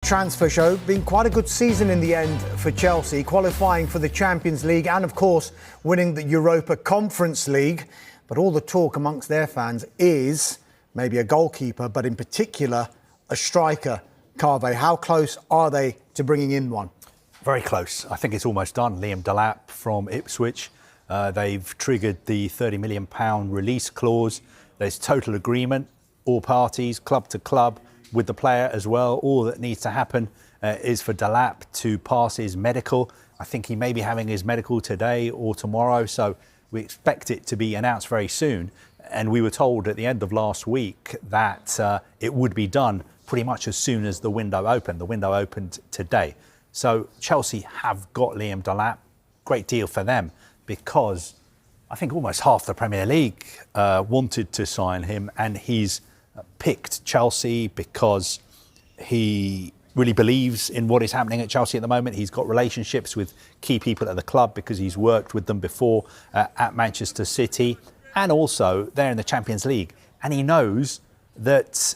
transfer show. Been quite a good season in the end for Chelsea, qualifying for the Champions League and, of course, winning the Europa Conference League. But all the talk amongst their fans is maybe a goalkeeper, but in particular, a striker. Carve, how close are they to bringing in one? Very close. I think it's almost done. Liam Delap from Ipswich. They've triggered the £30 million release clause. There's total agreement, all parties, club to club, with the player as well. All that needs to happen is for Delap to pass his medical. I think he may be having his medical today or tomorrow, so we expect it to be announced very soon. And we were told at the end of last week that it would be done pretty much as soon as the window opened. The window opened today. So Chelsea have got Liam Delap. Great deal for them, because I think almost half the Premier League wanted to sign him, and he's picked Chelsea because he really believes in what is happening at Chelsea at the moment. He's got relationships with key people at the club because he's worked with them before at Manchester City, and also they're in the Champions League. And he knows that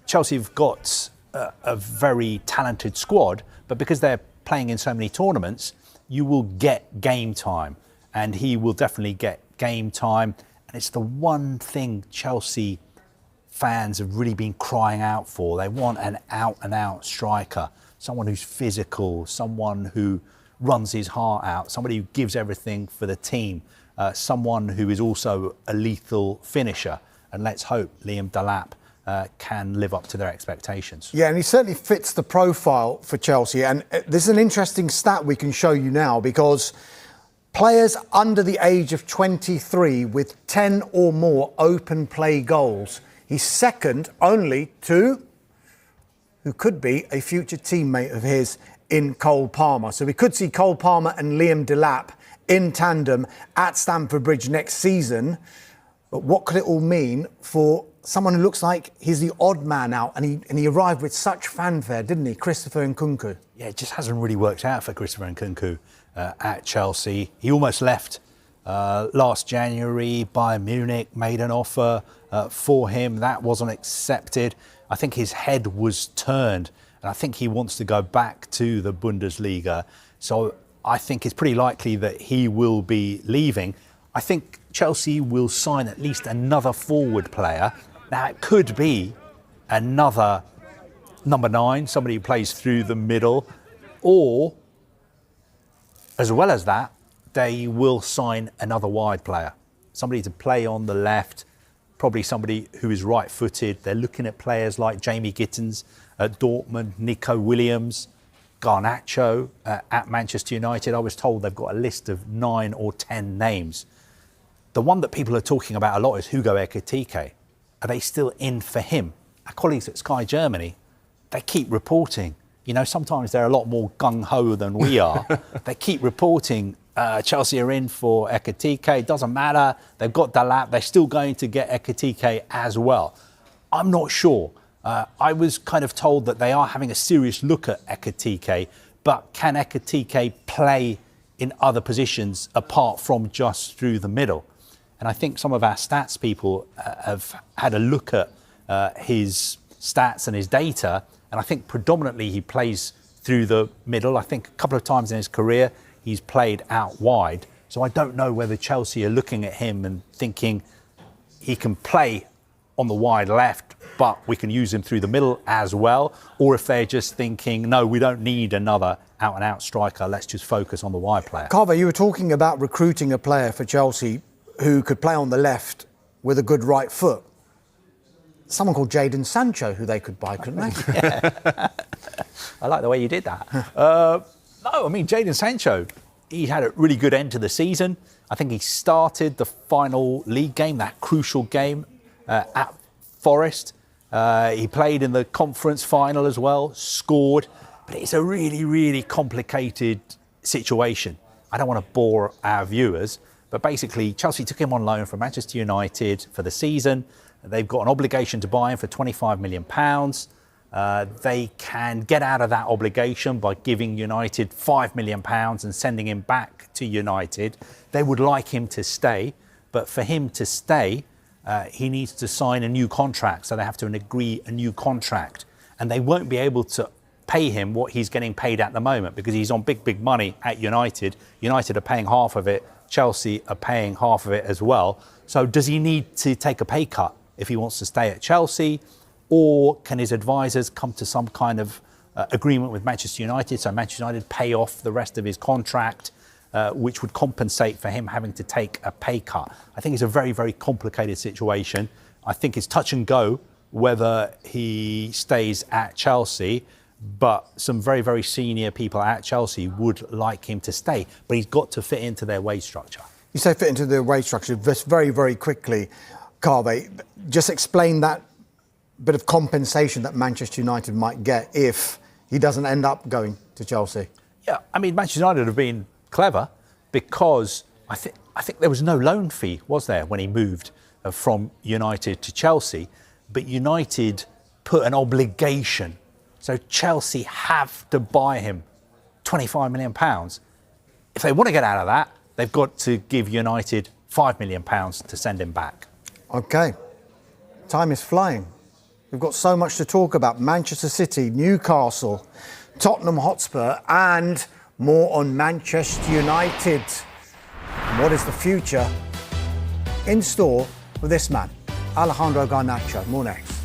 Chelsea have got a very talented squad, but because they're playing in so many tournaments, you will get game time, and he will definitely get game time. And it's the one thing Chelsea fans have really been crying out for. They want an out-and-out striker, someone who's physical, someone who runs his heart out, somebody who gives everything for the team, someone who is also a lethal finisher. And let's hope Liam Delap can live up to their expectations. Yeah, and he certainly fits the profile for Chelsea. And this is an interesting stat we can show you now, because players under the age of 23 with 10 or more open play goals, he's second only to who could be a future teammate of his in Cole Palmer. So we could see Cole Palmer and Liam Delap in tandem at Stamford Bridge next season. But what could it all mean for someone who looks like he's the odd man out, and he arrived with such fanfare, didn't he, Christopher Nkunku? Yeah, it just hasn't really worked out for Christopher Nkunku at Chelsea. He almost left last January. Bayern Munich made an offer for him. That wasn't accepted. I think his head was turned, and I think he wants to go back to the Bundesliga. So I think it's pretty likely that he will be leaving. I think Chelsea will sign at least another forward player. Now, it could be another number 9, somebody who plays through the middle, or, as well as that, they will sign another wide player, somebody to play on the left, probably somebody who is right-footed. They're looking at players like Jamie Gittins at Dortmund, Nico Williams, Garnacho at Manchester United. I was told they've got a list of 9 or 10 names. The one that people are talking about a lot is Hugo Ekitike. Are they still in for him? Our colleagues at Sky Germany, they keep reporting. You know, sometimes they're a lot more gung-ho than we are. They keep reporting Chelsea are in for Ekitike. It doesn't matter. They've got Delap. They're still going to get Ekitike as well. I'm not sure. I was kind of told that they are having a serious look at Ekitike, but can Ekitike play in other positions apart from just through the middle? And I think some of our stats people have had a look at his stats and his data, and I think predominantly he plays through the middle. I think a couple of times in his career he's played out wide. So I don't know whether Chelsea are looking at him and thinking he can play on the wide left, but we can use him through the middle as well, or if they're just thinking, no, we don't need another out-and-out striker, let's just focus on the wide player. Carver, you were talking about recruiting a player for Chelsea who could play on the left with a good right foot. Someone called Jadon Sancho, who they could buy, couldn't they? Yeah. I like the way you did that. No, I mean, Jadon Sancho, he had a really good end to the season. I think he started the final league game, that crucial game at Forest. He played in the conference final as well, scored. But it's a really, really complicated situation. I don't want to bore our viewers, but basically Chelsea took him on loan from Manchester United for the season. They've got an obligation to buy him for £25 million. They can get out of that obligation by giving United £5 million and sending him back to United. They would like him to stay, but for him to stay, he needs to sign a new contract. So they have to agree a new contract, and they won't be able to pay him what he's getting paid at the moment, because he's on big money at United. United are paying half of it. Chelsea are paying half of it as well. So does he need to take a pay cut if he wants to stay at Chelsea? Or can his advisors come to some kind of agreement with Manchester United, so Manchester United pay off the rest of his contract, which would compensate for him having to take a pay cut? I think it's a very complicated situation. I think it's touch and go whether he stays at Chelsea, but some very senior people at Chelsea would like him to stay, but he's got to fit into their wage structure. You say fit into their wage structure. Just very quickly, Kaveh, just explain that bit of compensation that Manchester United might get if he doesn't end up going to Chelsea. Yeah, I mean, Manchester United have been clever, because I think there was no loan fee, was there, when he moved from United to Chelsea? But United put an obligation, so Chelsea have to buy him £25 million. If they want to get out of that, they've got to give United £5 million to send him back. Okay, time is flying. We've got so much to talk about. Manchester City, Newcastle, Tottenham Hotspur, and more on Manchester United. And what is the future in store for this man, Alejandro Garnacho? More next.